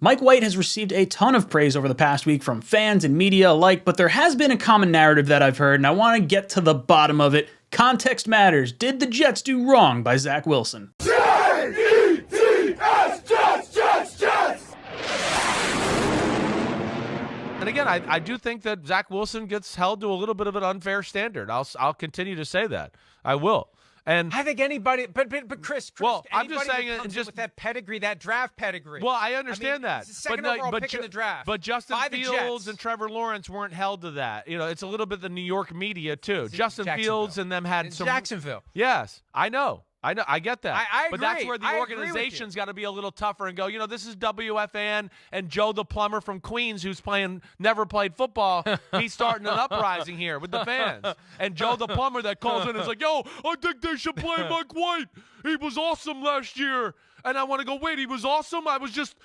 Mike White has received a ton of praise over the past week from fans and media alike, but there has been a common narrative that I've heard, and I want to get to the bottom of it. Context matters. Did the Jets do wrong by Zach Wilson? Jets, Jets! And again, I do think that Zach Wilson gets held to a little bit of an unfair standard. I'll continue to say that. I will. And I think anybody, but Chris. Well, I'm just saying, that comes just with that pedigree, that draft pedigree. Well, I understand that. It's the second overall pick in the draft. But Justin by the Fields Jets. and Trevor Lawrence weren't held to that. You know, it's a little bit the New York media too. Justin Fields and them had some Jacksonville. Yes, I know. I get that. I agree. But that's where the I organization's got to be a little tougher and go, you know, this is WFAN and Joe the plumber from Queens who's never played football. He's starting an uprising here with the fans. And Joe the plumber that calls in and is like, yo, I think they should play Mike White. He was awesome last year. And I want to go, wait, he was awesome? I was just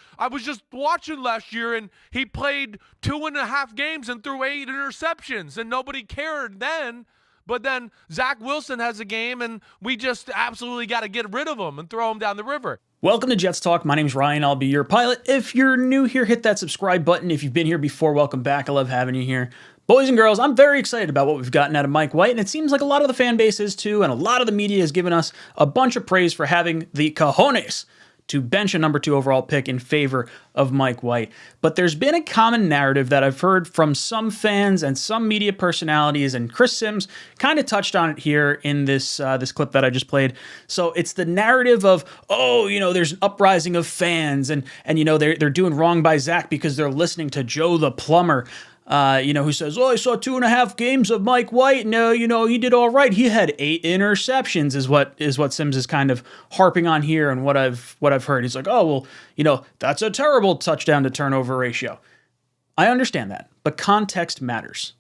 watching last year, and he played 2.5 games and threw 8 interceptions, and nobody cared then. But then Zach Wilson has a game, and we just absolutely got to get rid of him and throw him down the river. Welcome to Jets Talk. My name's Ryan. I'll be your pilot. If you're new here, hit that subscribe button. If you've been here before, welcome back. I love having you here. Boys and girls, I'm very excited about what we've gotten out of Mike White, and it seems like a lot of the fan base is too, and a lot of the media has given us a bunch of praise for having the cojones to bench a number 2 overall pick in favor of Mike White. But there's been a common narrative that I've heard from some fans and some media personalities, and Chris Sims kind of touched on it here in this clip that I just played. So it's the narrative of, oh, you know, there's an uprising of fans, and you know, they're doing wrong by Zach because they're listening to Joe the plumber. Who says, oh, I saw 2.5 games of Mike White, and, you know, he did all right. He had 8 interceptions is what Sims is kind of harping on here, and what I've heard. He's like, oh, well, you know, that's a terrible touchdown to turnover ratio. I understand that, but context matters.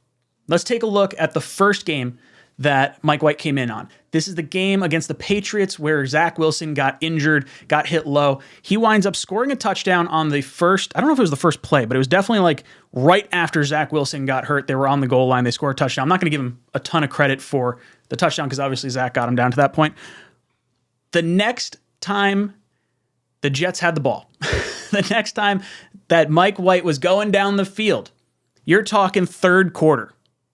Let's take a look at the first game that Mike White came in on. This is the game against the Patriots where Zach Wilson got injured, got hit low. He winds up scoring a touchdown on the first, I don't know if it was the first play, but it was definitely like right after Zach Wilson got hurt. They were on the goal line. They scored a touchdown. I'm not going to give him a ton of credit for the touchdown because obviously Zach got him down to that point. The next time the Jets had the ball, the next time that Mike White was going down the field, you're talking third quarter.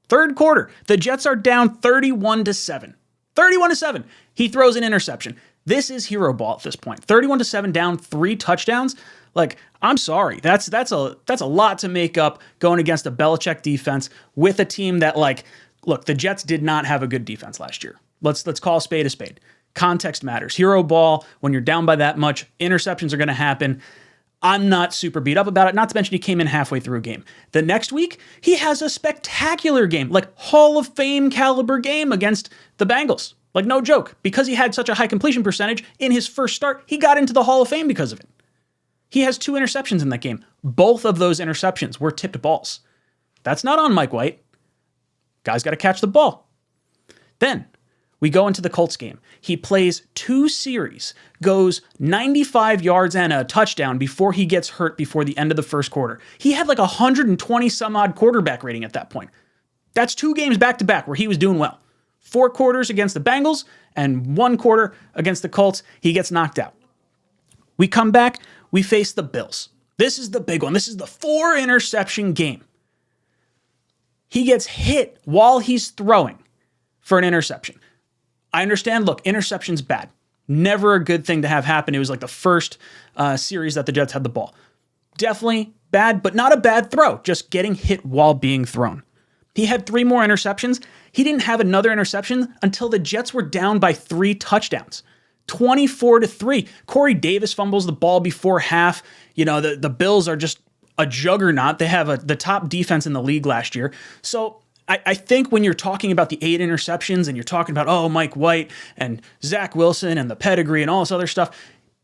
The Jets are down 31-7. 31-7. He throws an interception. This is hero ball at this point. 31-7, down 3 touchdowns. Like, I'm sorry. That's a lot to make up going against a Belichick defense with a team that, like, look, the Jets did not have a good defense last year. Let's call a spade a spade. Context matters. Hero ball, when you're down by that much, interceptions are going to happen. I'm not super beat up about it, not to mention he came in halfway through a game. The next week, he has a spectacular game, like Hall of Fame caliber game against the Bengals. Like, no joke. Because he had such a high completion percentage in his first start, he got into the Hall of Fame because of it. He has 2 interceptions in that game. Both of those interceptions were tipped balls. That's not on Mike White. Guy's got to catch the ball. Then we go into the Colts game. He plays 2 series, goes 95 yards and a touchdown before he gets hurt before the end of the first quarter. He had like 120 some odd quarterback rating at that point. That's 2 games back to back where he was doing well. 4 quarters against the Bengals and 1 quarter against the Colts. He gets knocked out. We come back, we face the Bills. This is the big one. This is the 4 interception game. He gets hit while he's throwing for an interception. I understand, look, interception's bad. Never a good thing to have happen. It was like the first series that the Jets had the ball. Definitely bad, but not a bad throw. Just getting hit while being thrown. He had 3 more interceptions. He didn't have another interception until the Jets were down by 3 touchdowns. 24-3. Corey Davis fumbles the ball before half. You know, the Bills are just a juggernaut. They have the top defense in the league last year. So I think when you're talking about the 8 interceptions and you're talking about, oh, Mike White and Zach Wilson and the pedigree and all this other stuff,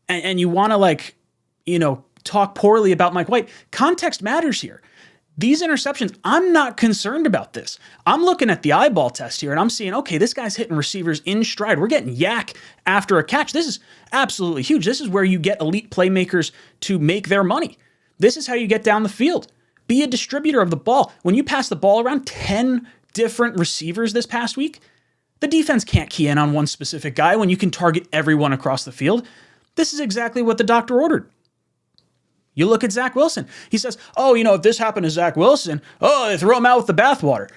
and you want to, like, you know, talk poorly about Mike White, context matters here. These interceptions, I'm not concerned about this. I'm looking at the eyeball test here and I'm seeing, okay, this guy's hitting receivers in stride. We're getting yak after a catch. This is absolutely huge. This is where you get elite playmakers to make their money. This is how you get down the field. Be a distributor of the ball. When you pass the ball around 10 different receivers this past week, the defense can't key in on one specific guy when you can target everyone across the field. This is exactly what the doctor ordered. You look at Zach Wilson. He says, oh, if this happened to Zach Wilson, they throw him out with the bathwater.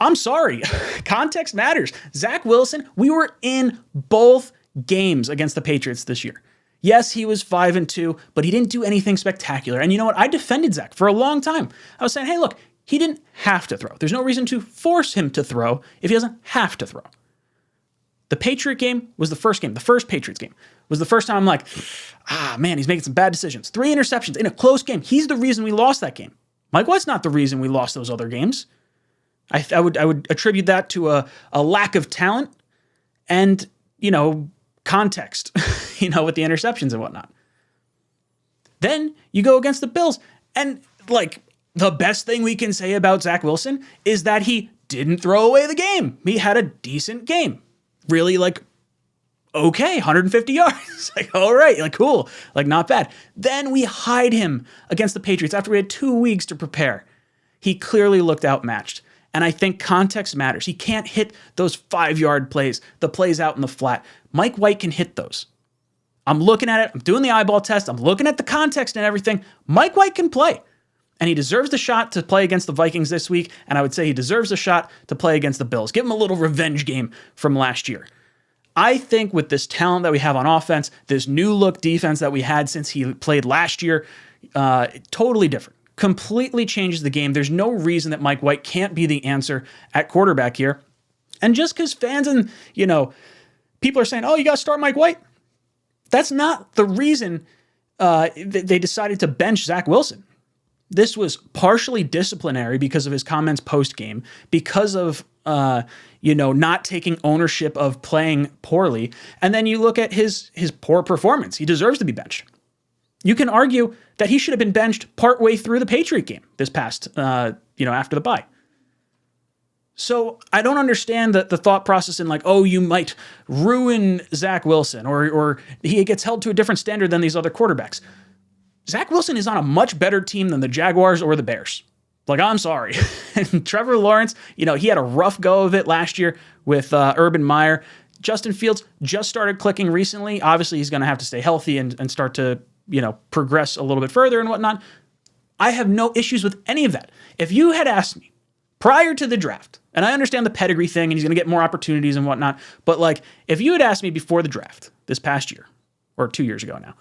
I'm sorry. Context matters. Zach Wilson, we were in both games against the Patriots this year. Yes, he was 5-2, but he didn't do anything spectacular. And you know what? I defended Zach for a long time. I was saying, hey, look, he didn't have to throw. There's no reason to force him to throw if he doesn't have to throw. The Patriot game was the first game. The first Patriots game was the first time I'm like, man, he's making some bad decisions. 3 interceptions in a close game. He's the reason we lost that game. Mike White's not the reason we lost those other games. I would attribute that to a lack of talent and, context, with the interceptions and whatnot. Then you go against the Bills, and the best thing we can say about Zach Wilson is that he didn't throw away the game. He had a decent game. Really, okay, 150 yards. All right, cool, not bad. Then we hide him against the Patriots after we had 2 weeks to prepare. He clearly looked outmatched. And I think context matters. He can't hit those 5-yard plays, the plays out in the flat. Mike White can hit those. I'm looking at it. I'm doing the eyeball test. I'm looking at the context and everything. Mike White can play. And he deserves the shot to play against the Vikings this week. And I would say he deserves a shot to play against the Bills. Give him a little revenge game from last year. I think with this talent that we have on offense, this new look defense that we had since he played last year, totally different. Completely changes the game. There's no reason that Mike White can't be the answer at quarterback here. And just because fans and, people are saying, oh, you got to start Mike White. That's not the reason they decided to bench Zach Wilson. This was partially disciplinary because of his comments post-game, because of, not taking ownership of playing poorly. And then you look at his poor performance. He deserves to be benched. You can argue that he should have been benched partway through the Patriot game this past, after the bye. So I don't understand the thought process in you might ruin Zach Wilson or he gets held to a different standard than these other quarterbacks. Zach Wilson is on a much better team than the Jaguars or the Bears. I'm sorry. Trevor Lawrence, he had a rough go of it last year with Urban Meyer. Justin Fields just started clicking recently. Obviously, he's going to have to stay healthy and start to progress a little bit further and whatnot. I have no issues with any of that. If you had asked me prior to the draft, and I understand the pedigree thing and he's going to get more opportunities and whatnot, but if you had asked me before the draft this past year, or 2 years ago now,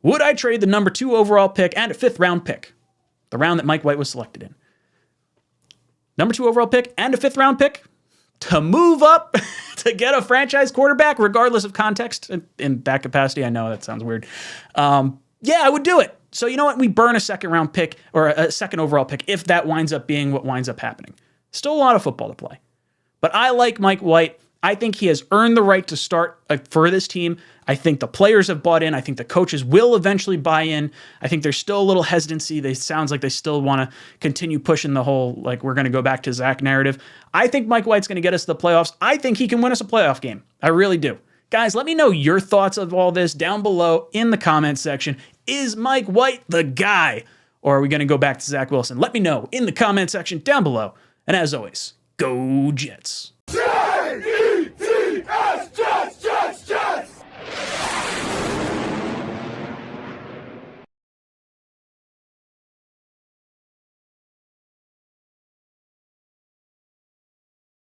would I trade the number 2 overall pick and a 5th round pick, the round that Mike White was selected in, number 2 overall pick and a 5th round pick to move up to get a franchise quarterback, regardless of context in that capacity? I know that sounds weird. Yeah, I would do it. So you know what? We burn a 2nd round pick or a 2nd overall pick if that winds up being what winds up happening. Still a lot of football to play. But I like Mike White. I think he has earned the right to start for this team. I think the players have bought in. I think the coaches will eventually buy in. I think there's still a little hesitancy. It sounds like they still want to continue pushing the whole, we're going to go back to Zach narrative. I think Mike White's going to get us to the playoffs. I think he can win us a playoff game. I really do. Guys, let me know your thoughts of all this down below in the comments section. Is Mike White the guy? Or are we going to go back to Zach Wilson? Let me know in the comment section down below. And as always, go Jets.